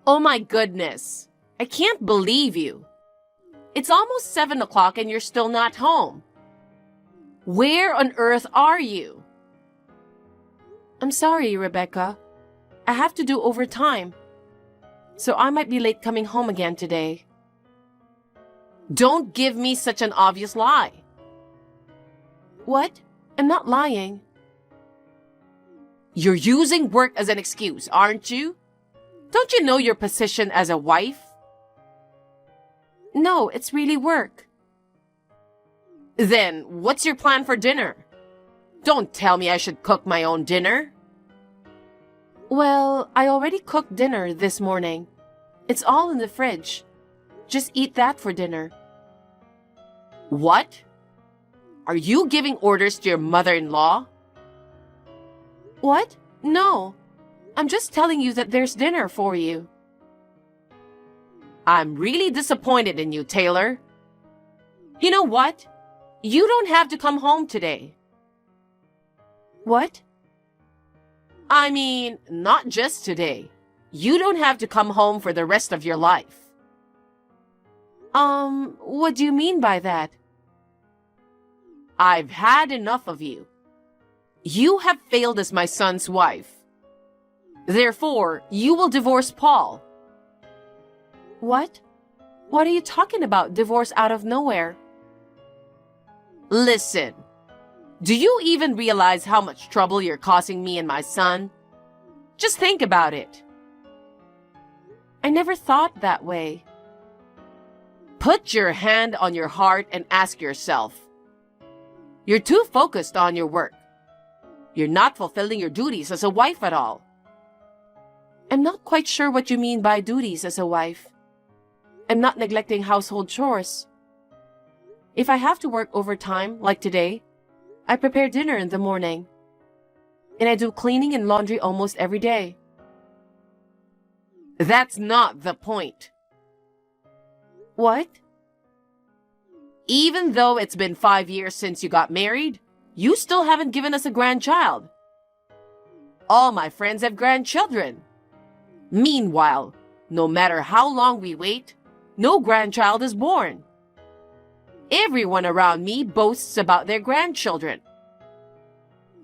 Oh my goodness. I can't believe you. It's almost 7 o'clock and you're still not home. Where on earth are you? I'm sorry, Rebecca. I have to do overtime, so I might be late coming home again today. Don't give me such an obvious lie. What? I'm not lying. You're using work as an excuse, aren't you? Don't you know your position as a wife? No, it's really work. Then, what's your plan for dinner? Don't tell me I should cook my own dinner. Well, I already cooked dinner this morning. It's all in the fridge. Just eat that for dinner. What? Are you giving orders to your mother-in-law? What? No. I'm just telling you that there's dinner for you. I'm really disappointed in you, Taylor. You know what? You don't have to come home today. What? I mean, not just today. You don't have to come home for the rest of your life. What do you mean by that? I've had enough of you. You have failed as my son's wife. Therefore, you will divorce Paul. What? What are you talking about, divorce out of nowhere? Listen, do you even realize how much trouble you're causing me and my son? Just think about it. I never thought that way. Put your hand on your heart and ask yourself. You're too focused on your work. You're not fulfilling your duties as a wife at all. I'm not quite sure what you mean by duties as a wife. I'm not neglecting household chores. If I have to work overtime, like today, I prepare dinner in the morning. And I do cleaning and laundry almost every day. That's not the point. What? Even though it's been 5 years since you got married, you still haven't given us a grandchild. All my friends have grandchildren. Meanwhile, no matter how long we wait, no grandchild is born. Everyone around me boasts about their grandchildren.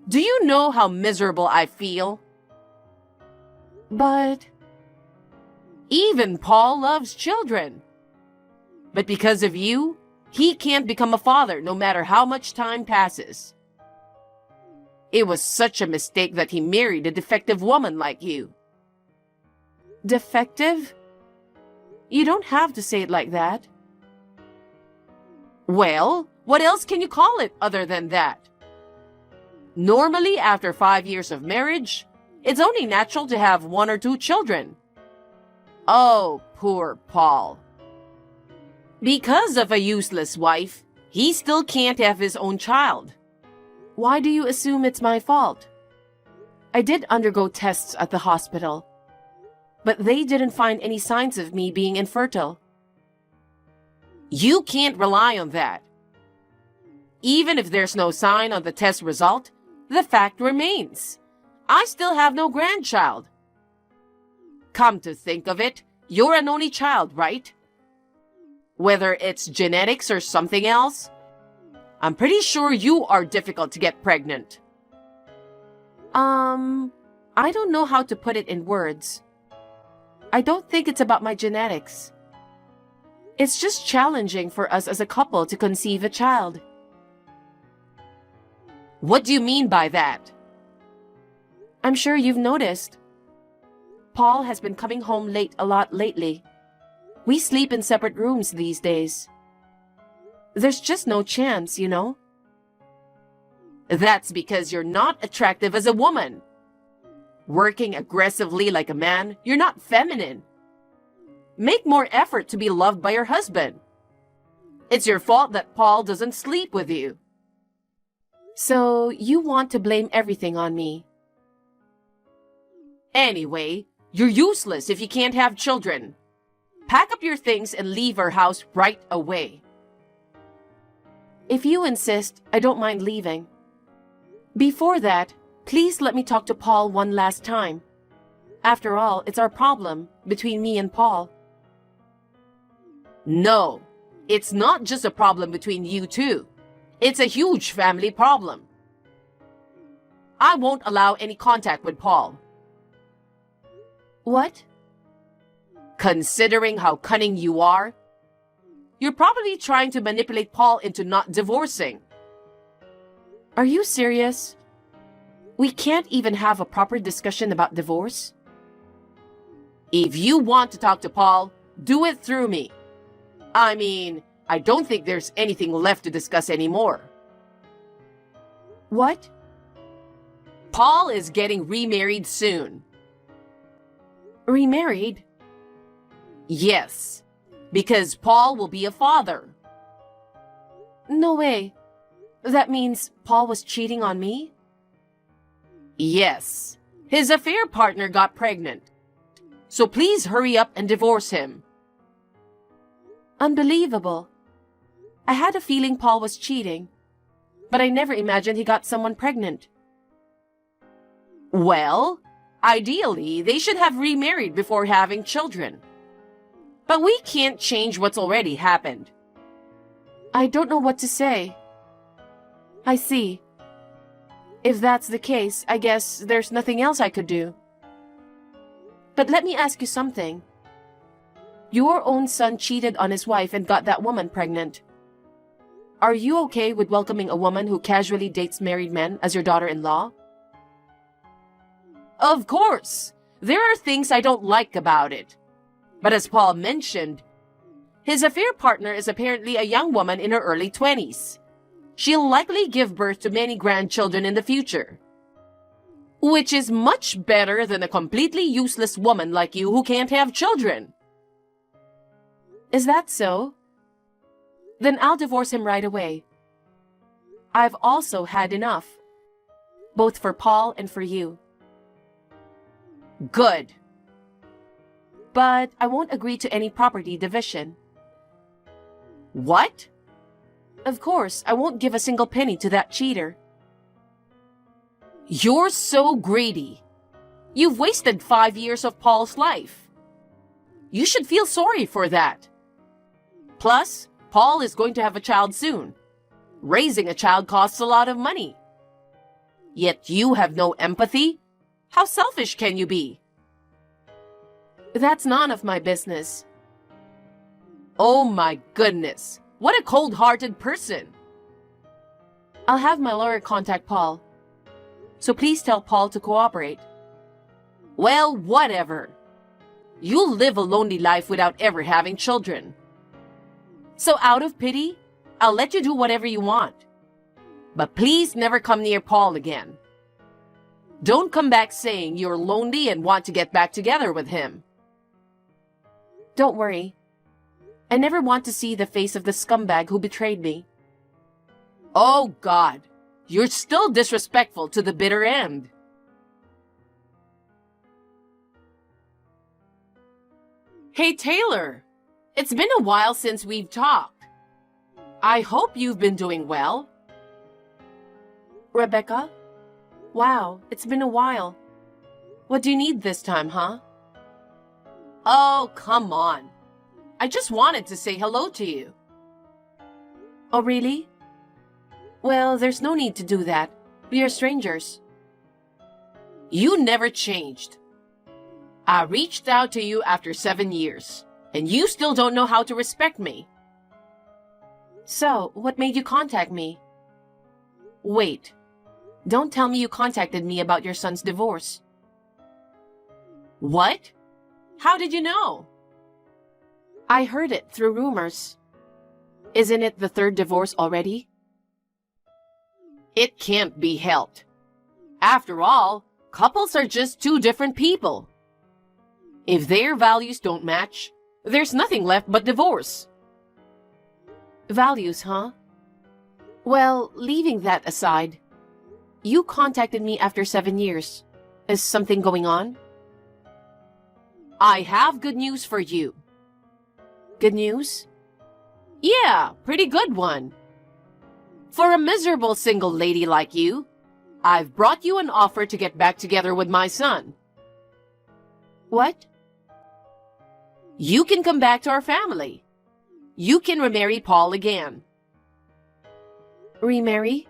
Do you know how miserable I feel? But even Paul loves children. But because of you, he can't become a father no matter how much time passes. It was such a mistake that he married a defective woman like you. Defective? You don't have to say it like that. Well, what else can you call it other than that? Normally, after 5 years of marriage, it's only natural to have 1 or 2 children. Oh, poor Paul. Because of a useless wife, he still can't have his own child. Why do you assume it's my fault? I did undergo tests at the hospital, but they didn't find any signs of me being infertile. You can't rely on that. Even if there's no sign on the test result, the fact remains. I still have no grandchild. Come to think of it, you're an only child, right? Whether it's genetics or something else, I'm pretty sure you are difficult to get pregnant. I don't know how to put it in words. I don't think it's about my genetics. It's just challenging for us as a couple to conceive a child. What do you mean by that? I'm sure you've noticed. Paul has been coming home late a lot lately. We sleep in separate rooms these days. There's just no chance, you know? That's because you're not attractive as a woman. Working aggressively like a man, you're not feminine. Make more effort to be loved by your husband. It's your fault that Paul doesn't sleep with you. So you want to blame everything on me. Anyway, you're useless if you can't have children. Pack up your things and leave our house right away. If you insist, I don't mind leaving. Before that, please let me talk to Paul one last time. After all, it's our problem between me and Paul. No, it's not just a problem between you two. It's a huge family problem. I won't allow any contact with Paul. What? Considering how cunning you are, you're probably trying to manipulate Paul into not divorcing. Are you serious? We can't even have a proper discussion about divorce? If you want to talk to Paul, do it through me. I mean, I don't think there's anything left to discuss anymore. What? Paul is getting remarried soon. Remarried? Yes, because Paul will be a father. No way. That means Paul was cheating on me? Yes. His affair partner got pregnant. So please hurry up and divorce him. Unbelievable. I had a feeling Paul was cheating, but I never imagined he got someone pregnant. Well, ideally, they should have remarried before having children. But we can't change what's already happened. I don't know what to say. I see. If that's the case, I guess there's nothing else I could do. But let me ask you something. Your own son cheated on his wife and got that woman pregnant. Are you okay with welcoming a woman who casually dates married men as your daughter-in-law? Of course. There are things I don't like about it. But as Paul mentioned, his affair partner is apparently a young woman in her early 20s. She'll likely give birth to many grandchildren in the future. Which is much better than a completely useless woman like you who can't have children. Is that so? Then I'll divorce him right away. I've also had enough. Both for Paul and for you. Good. But I won't agree to any property division. What? Of course, I won't give a single penny to that cheater. You're so greedy. You've wasted 5 years of Paul's life. You should feel sorry for that. Plus, Paul is going to have a child soon. Raising a child costs a lot of money. Yet you have no empathy? How selfish can you be? That's none of my business. Oh my goodness. What a cold-hearted person. I'll have my lawyer contact Paul. So please tell Paul to cooperate. Well, whatever. You'll live a lonely life without ever having children. So out of pity, I'll let you do whatever you want. But please never come near Paul again. Don't come back saying you're lonely and want to get back together with him. Don't worry. I never want to see the face of the scumbag who betrayed me. Oh God, you're still disrespectful to the bitter end. Hey Taylor, it's been a while since we've talked. I hope you've been doing well. Rebecca? Wow, it's been a while. What do you need this time, huh? Oh, come on. I just wanted to say hello to you. Oh, really? Well, there's no need to do that. We are strangers. You never changed. I reached out to you after 7 years, and you still don't know how to respect me. So, what made you contact me? Wait. Don't tell me you contacted me about your son's divorce. What? How did you know? I heard it through rumors. Isn't it the third divorce already? It can't be helped. After all, couples are just two different people. If their values don't match, there's nothing left but divorce. Values, huh? Well, leaving that aside, you contacted me after 7 years. Is something going on? I have good news for you. Good news? Yeah, pretty good one. For a miserable single lady like you, I've brought you an offer to get back together with my son. What? You can come back to our family. You can remarry Paul again. Remarry?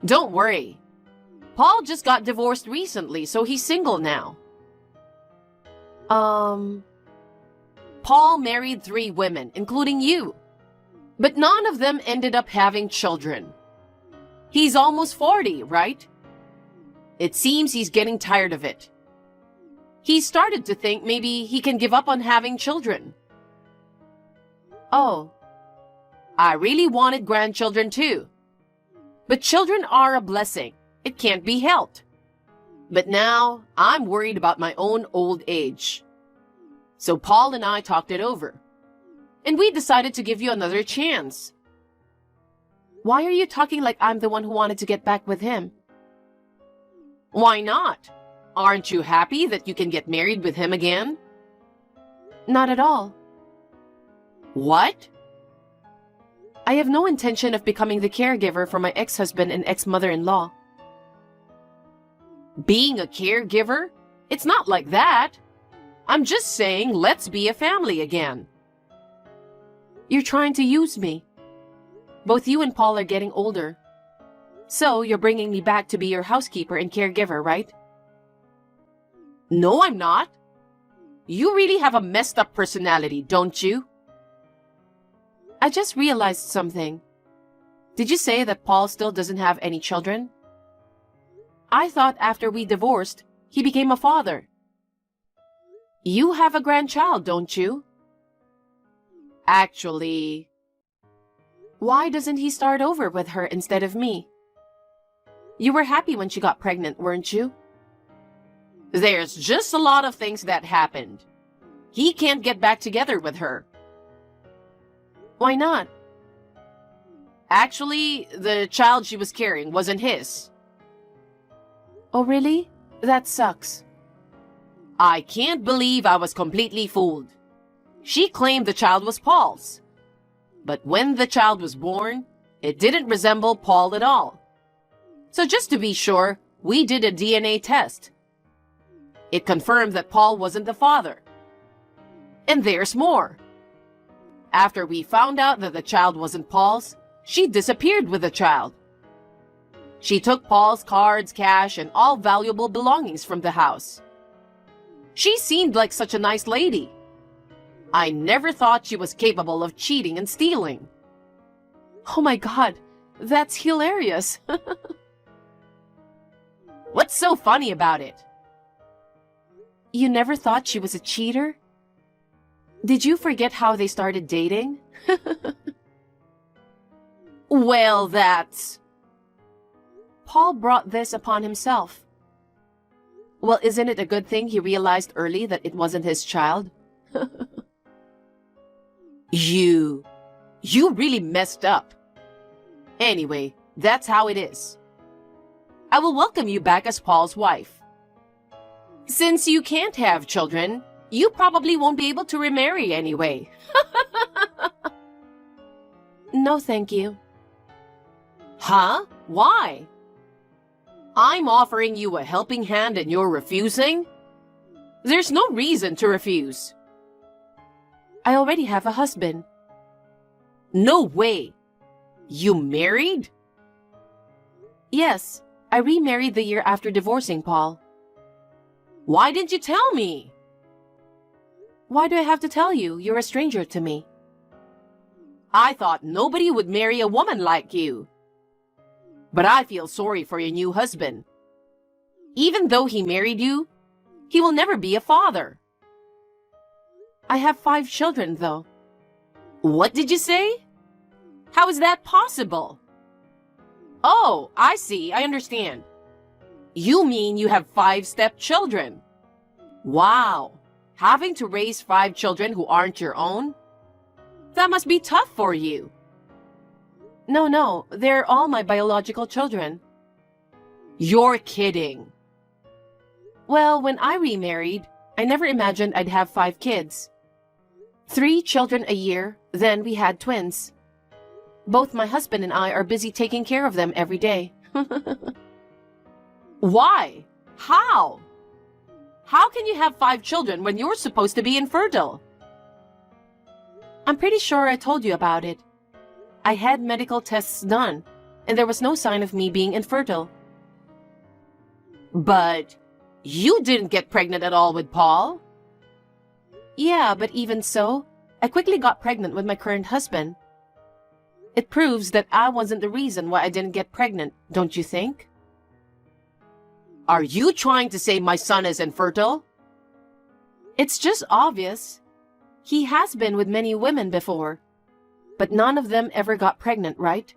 Don't worry. Paul just got divorced recently, so he's single now. Paul married 3 women, including you. But none of them ended up having children. He's almost 40, right? It seems he's getting tired of it. He started to think maybe he can give up on having children. Oh, I really wanted grandchildren too. But children are a blessing. It can't be helped. But now I'm worried about my own old age. So Paul and I talked it over. And we decided to give you another chance. Why are you talking like I'm the one who wanted to get back with him? Why not? Aren't you happy that you can get married with him again? Not at all. What? I have no intention of becoming the caregiver for my ex-husband and ex-mother-in-law. Being a caregiver? It's not like that. I'm just saying let's be a family again. You're trying to use me. Both you and Paul are getting older. So you're bringing me back to be your housekeeper and caregiver, right? No, I'm not. You really have a messed up personality, don't you? I just realized something. Did you say that Paul still doesn't have any children? I thought after we divorced, he became a father. You have a grandchild, don't you? Actually, why doesn't he start over with her instead of me? You were happy when she got pregnant, weren't you? There's just a lot of things that happened. He can't get back together with her. Why not? Actually, the child she was carrying wasn't his. Oh, really? That sucks. I can't believe I was completely fooled. She claimed the child was Paul's. But when the child was born, it didn't resemble Paul at all. So just to be sure, we did a DNA test. It confirmed that Paul wasn't the father. And there's more. After we found out that the child wasn't Paul's, she disappeared with the child. She took Paul's cards, cash, and all valuable belongings from the house. She seemed like such a nice lady. I never thought she was capable of cheating and stealing. Oh my God, that's hilarious. What's so funny about it? You never thought she was a cheater? Did you forget how they started dating? Well, that's... Paul brought this upon himself. Well, isn't it a good thing he realized early that it wasn't his child? You really messed up. Anyway, that's how it is. I will welcome you back as Paul's wife. Since you can't have children, you probably won't be able to remarry anyway. No, thank you. Huh? Why? I'm offering you a helping hand and you're refusing? There's no reason to refuse. I already have a husband. No way. You married? Yes, I remarried the year after divorcing Paul. Why didn't you tell me? Why do I have to tell you? You're a stranger to me. I thought nobody would marry a woman like you. But I feel sorry for your new husband. Even though he married you, he will never be a father. I have 5 children, though. What did you say? How is that possible? Oh, I see. I understand. You mean you have 5 stepchildren? Wow. Having to raise 5 children who aren't your own? That must be tough for you. No, they're all my biological children. You're kidding. Well, when I remarried, I never imagined I'd have 5 kids. 3 children a year, then we had twins. Both my husband and I are busy taking care of them every day. Why? How? How can you have 5 children when you're supposed to be infertile? I'm pretty sure I told you about it. I had medical tests done, and there was no sign of me being infertile. But you didn't get pregnant at all with Paul? Yeah, but even so, I quickly got pregnant with my current husband. It proves that I wasn't the reason why I didn't get pregnant, don't you think? Are you trying to say my son is infertile? It's just obvious. He has been with many women before, but none of them ever got pregnant, right?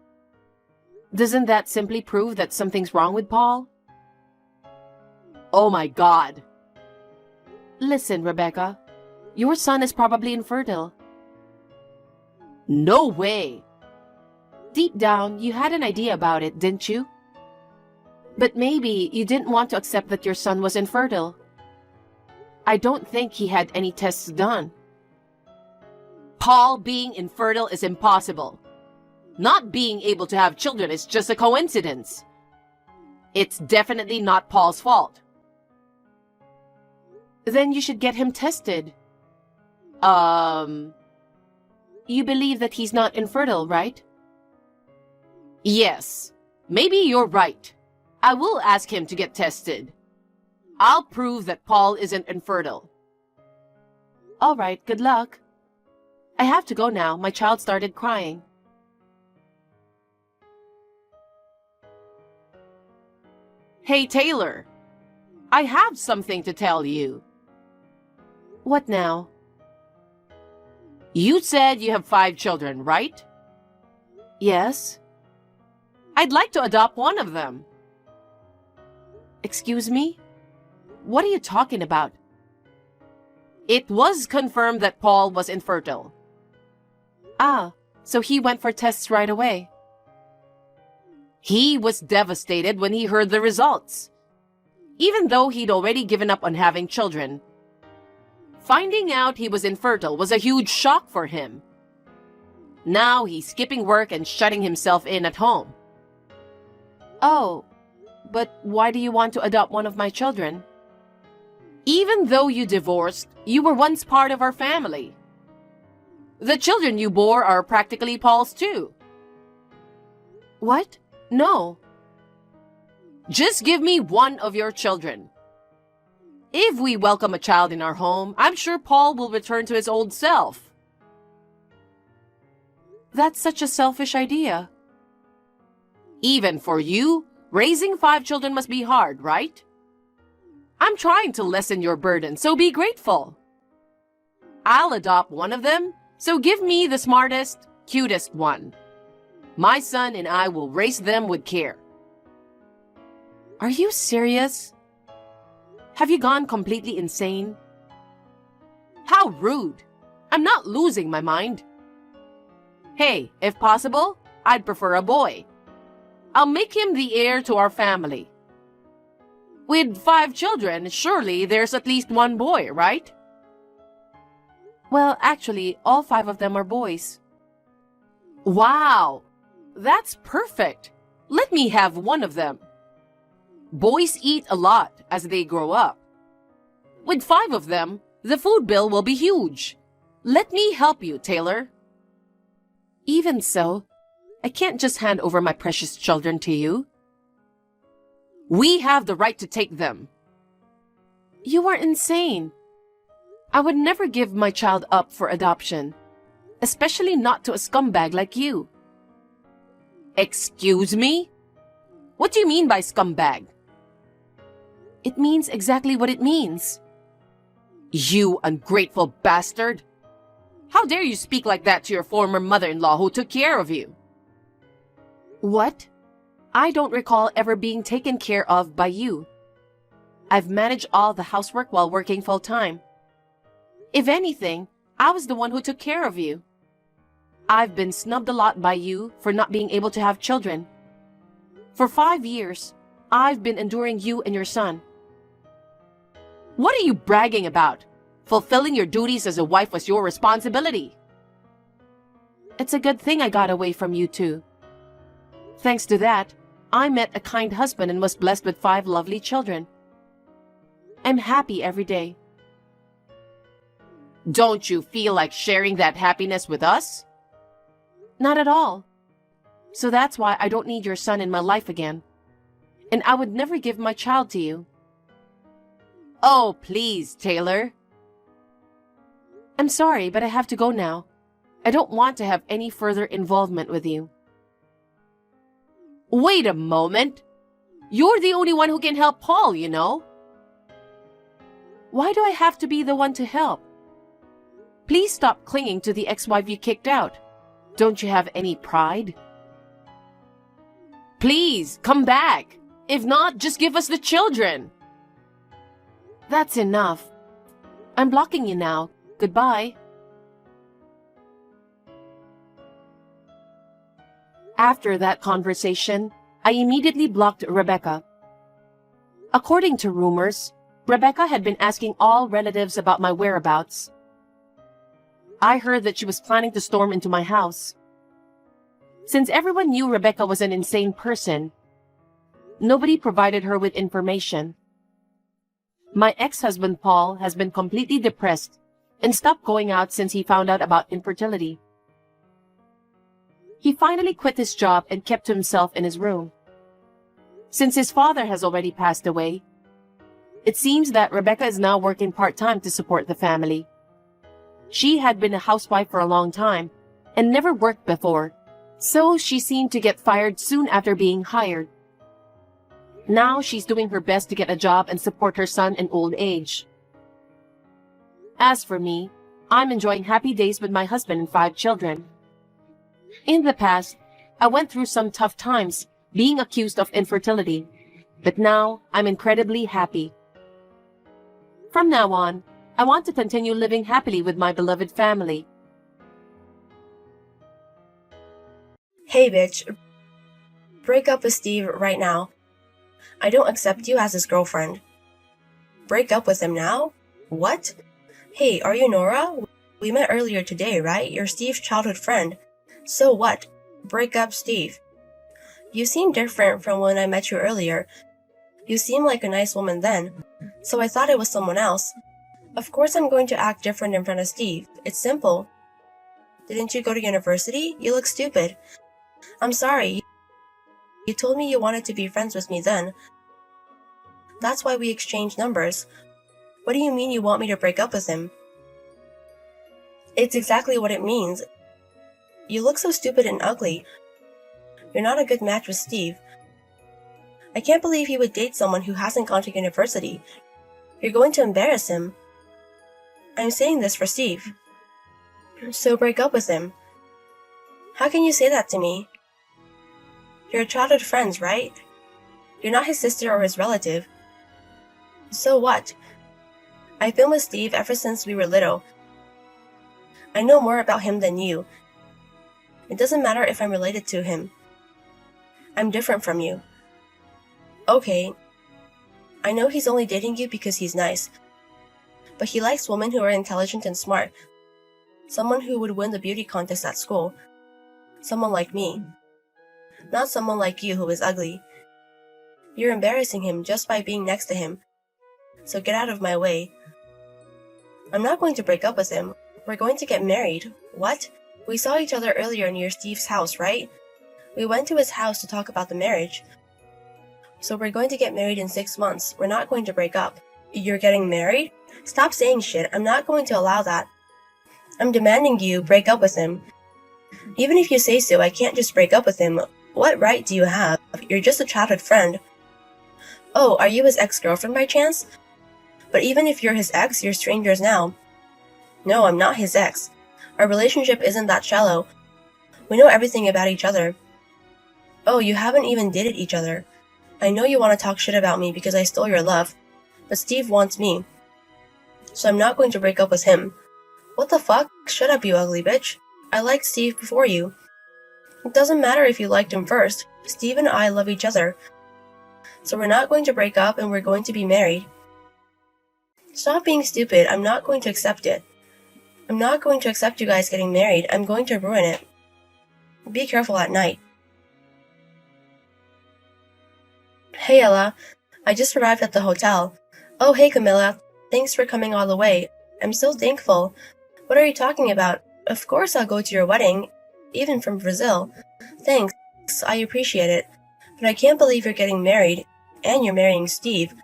Doesn't that simply prove that something's wrong with Paul? Oh my God. Listen, Rebecca, your son is probably infertile. No way. Deep down, you had an idea about it, didn't you? But maybe you didn't want to accept that your son was infertile. I don't think he had any tests done. Paul being infertile is impossible. Not being able to have children is just a coincidence. It's definitely not Paul's fault. Then you should get him tested. You believe that he's not infertile, right? Yes, maybe you're right. I will ask him to get tested. I'll prove that Paul isn't infertile. All right, good luck. I have to go now. My child started crying. Hey, Taylor. I have something to tell you. What now? You said you have 5 children, right? Yes. I'd like to adopt one of them. Excuse me? What are you talking about? It was confirmed that Paul was infertile. Ah, so he went for tests right away. He was devastated when he heard the results, even though he'd already given up on having children. Finding out he was infertile was a huge shock for him. Now he's skipping work and shutting himself in at home. Oh, but why do you want to adopt one of my children? Even though you divorced, you were once part of our family. The children you bore are practically Paul's too. What? No. Just give me one of your children. If we welcome a child in our home, I'm sure Paul will return to his old self. That's such a selfish idea. Even for you, raising 5 children must be hard, right? I'm trying to lessen your burden, so be grateful. I'll adopt one of them, so give me the smartest, cutest one. My son and I will raise them with care. Are you serious? Have you gone completely insane? How rude! I'm not losing my mind. Hey, if possible, I'd prefer a boy. I'll make him the heir to our family. With 5 children, surely there's at least one boy, right? Well, actually, all 5 of them are boys. Wow! That's perfect! Let me have one of them. Boys eat a lot as they grow up. With 5 of them, the food bill will be huge. Let me help you, Taylor. Even so, I can't just hand over my precious children to you. We have the right to take them. You are insane. I would never give my child up for adoption, especially not to a scumbag like you. Excuse me? What do you mean by scumbag? It means exactly what it means. You ungrateful bastard! How dare you speak like that to your former mother-in-law who took care of you? What? I don't recall ever being taken care of by you. I've managed all the housework while working full-time. If anything, I was the one who took care of you. I've been snubbed a lot by you for not being able to have children. For 5 years, I've been enduring you and your son. What are you bragging about? Fulfilling your duties as a wife was your responsibility. It's a good thing I got away from you too. Thanks to that, I met a kind husband and was blessed with 5 lovely children. I'm happy every day. Don't you feel like sharing that happiness with us? Not at all. So that's why I don't need your son in my life again. And I would never give my child to you. Oh, please, Taylor. I'm sorry, but I have to go now. I don't want to have any further involvement with you. Wait a moment. You're the only one who can help Paul, you know. Why do I have to be the one to help? Please stop clinging to the ex-wife you kicked out. Don't you have any pride? Please, come back. If not, just give us the children. That's enough. I'm blocking you now. Goodbye. After that conversation, I immediately blocked Rebecca. According to rumors, Rebecca had been asking all relatives about my whereabouts. I heard that she was planning to storm into my house. Since everyone knew Rebecca was an insane person, nobody provided her with information. My ex-husband Paul has been completely depressed and stopped going out since he found out about infertility. He finally quit his job and kept to himself in his room. Since his father has already passed away, it seems that Rebecca is now working part-time to support the family. She had been a housewife for a long time and never worked before, so she seemed to get fired soon after being hired. Now she's doing her best to get a job and support her son in old age. As for me, I'm enjoying happy days with my husband and 5 children. In the past, I went through some tough times being accused of infertility, but now I'm incredibly happy. From now on, I want to continue living happily with my beloved family. Hey bitch, break up with Steve right now. I don't accept you as his girlfriend. Break up with him now? What? Hey, are you Nora? We met earlier today, right? You're Steve's childhood friend. So what? Break up, Steve. You seem different from when I met you earlier. You seemed like a nice woman then, so I thought it was someone else. Of course I'm going to act different in front of Steve. It's simple. Didn't you go to university? You look stupid. I'm sorry. You told me you wanted to be friends with me then. That's why we exchanged numbers. What do you mean you want me to break up with him? It's exactly what it means. You look so stupid and ugly. You're not a good match with Steve. I can't believe he would date someone who hasn't gone to university. You're going to embarrass him. I'm saying this for Steve. So break up with him. How can you say that to me? You're childhood friends, right? You're not his sister or his relative. So what? I've been with Steve ever since we were little. I know more about him than you. It doesn't matter if I'm related to him. I'm different from you. Okay, I know he's only dating you because he's nice. But he likes women who are intelligent and smart. Someone who would win the beauty contest at school. Someone like me. Not someone like you who is ugly. You're embarrassing him just by being next to him. So get out of my way. I'm not going to break up with him. We're going to get married. What? We saw each other earlier near Steve's house, right? We went to his house to talk about the marriage. So we're going to get married in 6 months. We're not going to break up. You're getting married? Stop saying shit. I'm not going to allow that. I'm demanding you break up with him. Even if you say so, I can't just break up with him. What right do you have? You're just a childhood friend. Oh, are you his ex-girlfriend by chance? But even if you're his ex, you're strangers now. No, I'm not his ex. Our relationship isn't that shallow. We know everything about each other. Oh, you haven't even dated each other. I know you want to talk shit about me because I stole your love, but Steve wants me. So I'm not going to break up with him. What the fuck? Shut up, you ugly bitch. I liked Steve before you. It doesn't matter if you liked him first. Steve and I love each other. So we're not going to break up and we're going to be married. Stop being stupid. I'm not going to accept it. I'm not going to accept you guys getting married. I'm going to ruin it. Be careful at night. Hey Ella, I just arrived at the hotel. Oh, hey, Camilla. Thanks for coming all the way. I'm so thankful. What are you talking about? Of course I'll go to your wedding, even from Brazil. Thanks, I appreciate it. But I can't believe you're getting married, and you're marrying Steve.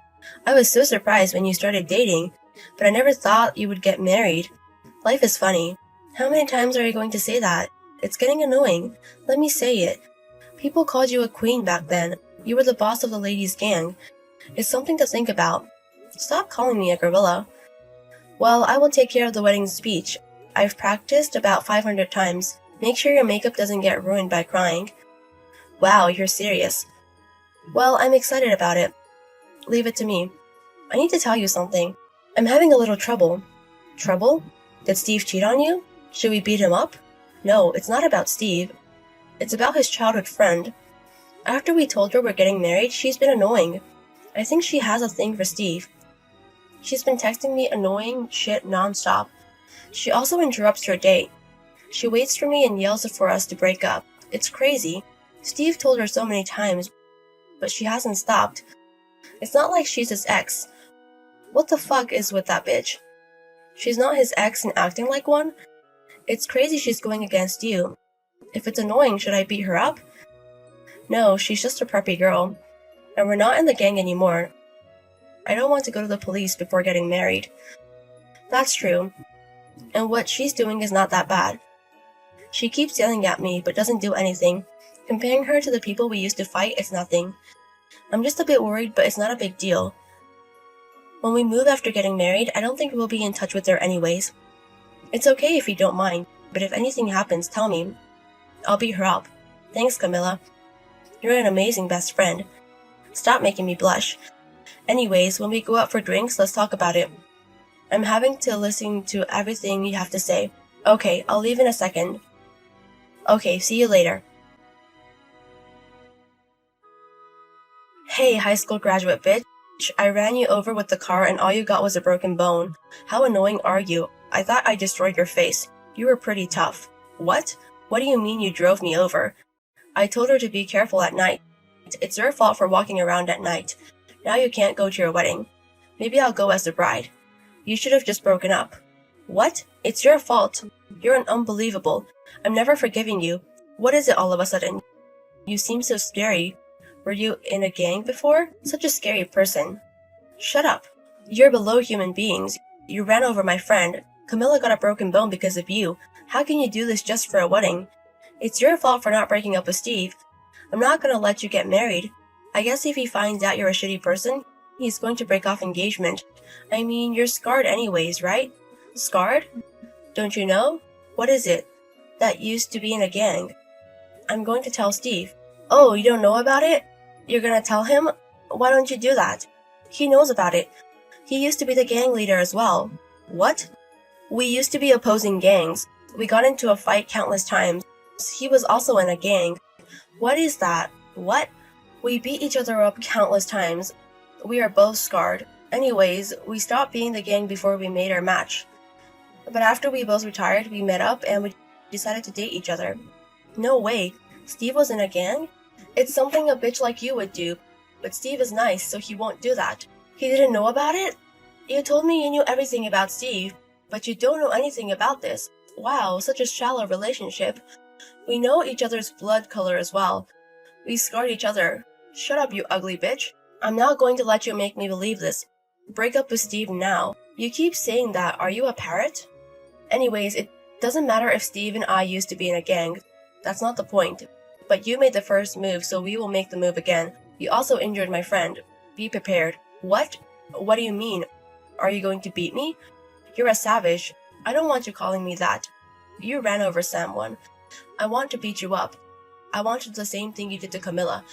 I was so surprised when you started dating, but I never thought you would get married. Life is funny. How many times are you going to say that? It's getting annoying. Let me say it. People called you a queen back then. You were the boss of the ladies' gang. It's something to think about. Stop calling me a gorilla. Well, I will take care of the wedding speech. I've practiced about 500 times. Make sure your makeup doesn't get ruined by crying. Wow, you're serious. Well, I'm excited about it. Leave it to me. I need to tell you something. I'm having a little trouble. Trouble? Did Steve cheat on you? Should we beat him up? No, it's not about Steve. It's about his childhood friend. After we told her we're getting married, she's been annoying. I think she has a thing for Steve. She's been texting me annoying shit nonstop. She also interrupts her date. She waits for me and yells for us to break up. It's crazy. Steve told her so many times, but she hasn't stopped. It's not like she's his ex. What the fuck is with that bitch? She's not his ex and acting like one? It's crazy she's going against you. If it's annoying, should I beat her up? No, she's just a preppy girl. And we're not in the gang anymore. I don't want to go to the police before getting married. That's true. And what she's doing is not that bad. She keeps yelling at me, but doesn't do anything. Comparing her to the people we used to fight is nothing. I'm just a bit worried, but it's not a big deal. When we move after getting married, I don't think we'll be in touch with her anyways. It's okay if you don't mind, but if anything happens, tell me. I'll beat her up. Thanks, Camilla. You're an amazing best friend. Stop making me blush. Anyways, when we go out for drinks, let's talk about it. I'm having to listen to everything you have to say. Okay, I'll leave in a second. Okay, see you later. Hey, high school graduate bitch. I ran you over with the car and all you got was a broken bone. How annoying are you? I thought I destroyed your face. You were pretty tough. What? What do you mean you drove me over? I told her to be careful at night. It's your fault for walking around at night. Now you can't go to your wedding. Maybe I'll go as the bride. You should have just broken up. What? It's your fault. You're an unbelievable. I'm never forgiving you. What is it all of a sudden? You seem so scary. Were you in a gang before? Such a scary person. Shut up. You're below human beings. You ran over my friend. Camilla got a broken bone because of you. How can you do this just for a wedding? It's your fault for not breaking up with Steve. I'm not gonna let you get married. I guess if he finds out you're a shitty person, he's going to break off engagement. I mean, you're scarred anyways, right? Scarred? Don't you know? What is it? That used to be in a gang. I'm going to tell Steve. Oh, you don't know about it? You're gonna tell him? Why don't you do that? He knows about it. He used to be the gang leader as well. What? We used to be opposing gangs. We got into a fight countless times. He was also in a gang. What is that? What? We beat each other up countless times. We are both scarred. Anyways, we stopped being the gang before we made our match. But after we both retired, we met up and we decided to date each other. No way. Steve was in a gang? It's something a bitch like you would do. But Steve is nice, so he won't do that. He didn't know about it? You told me you knew everything about Steve, but you don't know anything about this. Wow, such a shallow relationship. We know each other's blood color as well. We scarred each other. Shut up, you ugly bitch. I'm not going to let you make me believe this. Break up with Steve now. You keep saying that. Are you a parrot? Anyways, it doesn't matter if Steve and I used to be in a gang. That's not the point. But you made the first move, so we will make the move again. You also injured my friend. Be prepared. What? What do you mean? Are you going to beat me? You're a savage. I don't want you calling me that. You ran over someone. I want to beat you up. I wanted the same thing you did to Camilla.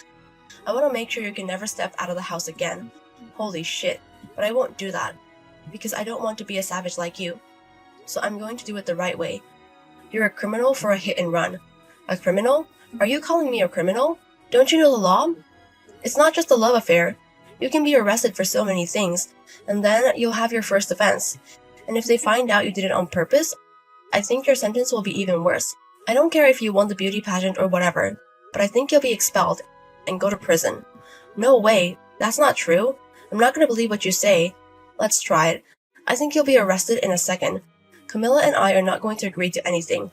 I want to make sure you can never step out of the house again. Holy shit. But I won't do that. Because I don't want to be a savage like you. So I'm going to do it the right way. You're a criminal for a hit and run. A criminal? Are you calling me a criminal? Don't you know the law? It's not just a love affair. You can be arrested for so many things, and then you'll have your first offense. And if they find out you did it on purpose, I think your sentence will be even worse. I don't care if you won the beauty pageant or whatever, but I think you'll be expelled and go to prison. No way. That's not true. I'm not going to believe what you say. Let's try it. I think you'll be arrested in a second. Camilla and I are not going to agree to anything.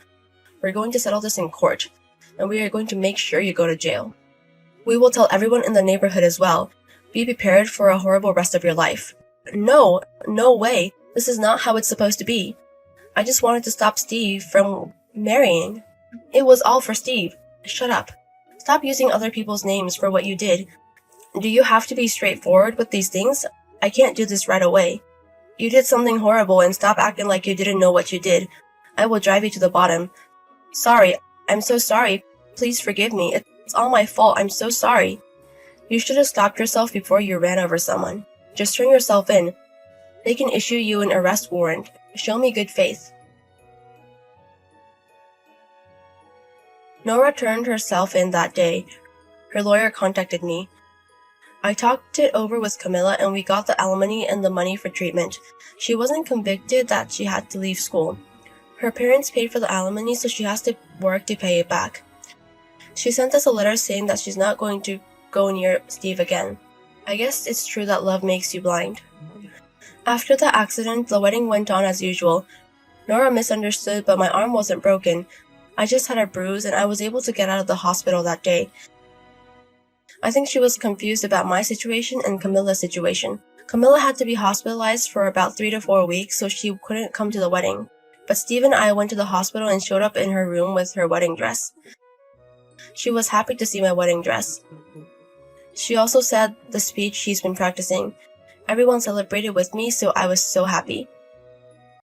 We're going to settle this in court, and we are going to make sure you go to jail. We will tell everyone in the neighborhood as well. Be prepared for a horrible rest of your life. No way. This is not how it's supposed to be. I just wanted to stop Steve from marrying. It was all for Steve. Shut up. Stop using other people's names for what you did. Do you have to be straightforward with these things? I can't do this right away. You did something horrible and stop acting like you didn't know what you did. I will drive you to the bottom. Sorry. I'm so sorry. Please forgive me. It's all my fault. I'm so sorry. You should have stopped yourself before you ran over someone. Just turn yourself in. They can issue you an arrest warrant. Show me good faith. Nora turned herself in that day. Her lawyer contacted me. I talked it over with Camilla and we got the alimony and the money for treatment. She wasn't convicted that she had to leave school. Her parents paid for the alimony, so she has to work to pay it back. She sent us a letter saying that she's not going to go near Steve again. I guess it's true that love makes you blind. After the accident, the wedding went on as usual. Nora misunderstood, but my arm wasn't broken. I just had a bruise and I was able to get out of the hospital that day. I think she was confused about my situation and Camilla's situation. Camilla had to be hospitalized for about 3 to 4 weeks, so she couldn't come to the wedding. But Steve and I went to the hospital and showed up in her room with her wedding dress. She was happy to see my wedding dress. She also said the speech she's been practicing. Everyone celebrated with me, so I was so happy.